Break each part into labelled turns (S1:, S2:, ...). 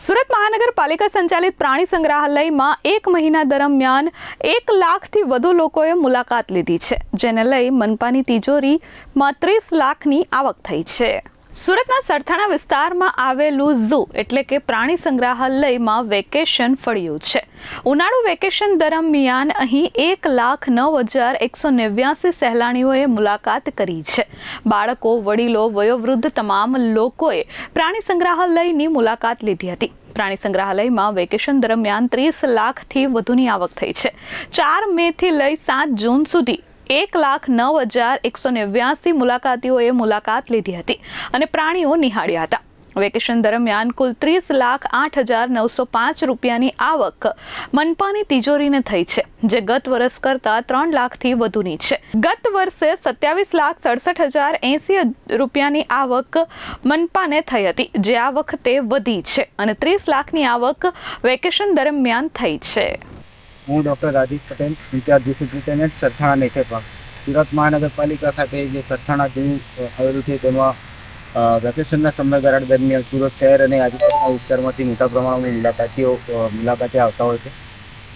S1: સુરત મહાનગરપાલિકા સંચાલિત પ્રાણી સંગ્રહાલયમાં 1 મહિના દરમિયાન 1 લાખથી વધુ લોકોએ મુલાકાત લીધી છે, જેને લઈ મનપાની તિજોરીમાં 30 લાખની આવક થઈ છે। સુરતના સરથાણા વિસ્તારમાં આવેલું ઝૂ એટલે કે પ્રાણી સંગ્રહાલયમાં વેકેશન ફળ્યું છે। ઉનાળુ વેકેશન દરમિયાન અહીં 1,09,189 સહેલાણીઓએ મુલાકાત કરી છે। બાળકો, વડીલો, વયોવૃદ્ધ તમામ લોકોએ પ્રાણી સંગ્રહાલયની મુલાકાત લીધી હતી। પ્રાણી સંગ્રહાલયમાં વેકેશન દરમિયાન 30 લાખથી વધુની આવક થઈ છે। 4 મેથી લઈ 7 જૂન સુધી 1,09,189 મુલાકાતીઓએ મુલાકાત લીધી હતી અને પ્રાણીઓ નિહાળ્યા હતા। વેકેશન દરમિયાન કુલ 30,08,905 રૂપિયાની આવક મનપાની તિજોરીને થઈ છે, જે ગત વર્ષ કરતાં 3 લાખથી વધુની છે। ગત વર્ષે 27,67,080 રૂપિયાની આવક મનપાને થઈ હતી, જે આ વખતે વધી છે અને 30 લાખની આવક વેકેશન દરમિયાન થઈ છે।
S2: હું doctor Rajiv Patel, incharge zoo superintendent Sarthana nature park. Surat મહાનગરપાલિકા ખાતે જે સરથાણા ઝૂ આવેલું છે તેમાં વેકેશનના સમયગાળા દરમિયાન સુરત શહેર અને આજુબાજુના વિસ્તારમાંથી મોટા પ્રમાણમાં મુલાકાતે આવતા હોય છે।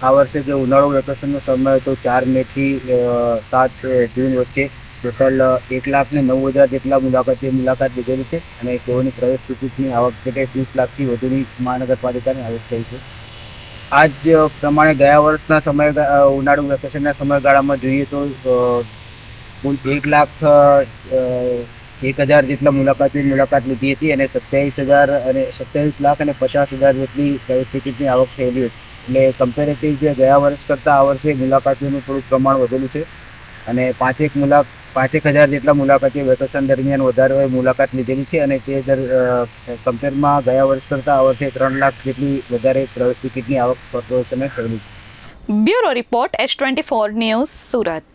S2: આ વર્ષે જે ઉનાળુ વેકેશનનો સમય હતો 4 મેથી 7 જૂન વચ્ચે ટોટલ 1,09,000 જેટલા મુલાકાત લીધેલી છે અને તેઓની પ્રવેશ ટિકિટની આવક એટલે 30 લાખથી વધુની મહાનગરપાલિકાની આવક થઈ છે। આજ પ્રમાણે ગયા વર્ષના ઉનાળુ વેકેશનના સમયગાળામાં જોઈએ તો કુલ 1,01,000 જેટલા મુલાકાત લીધી હતી અને 27 લાખ અને 50,000 જેટલી ટિકિટની આવક થયેલી હતી। એટલે કમ્પેરેટિવ જે ગયા વર્ષ કરતાં આ વર્ષે મુલાકાતીઓનું થોડું પ્રમાણ વધેલું છે અને 5,000 જેટલા મુલાકાતીઓ વેકેશન દરમિયાન વધારે મુલાકાત લીધેલી છે અને તે કમ્પેરમાં ગયા વર્ષ કરતાં આ વર્ષે 3 લાખ જેટલી વધારે ટિકિટની આવક સમય થયેલી છે।
S1: Bureau report H24 news, Surat.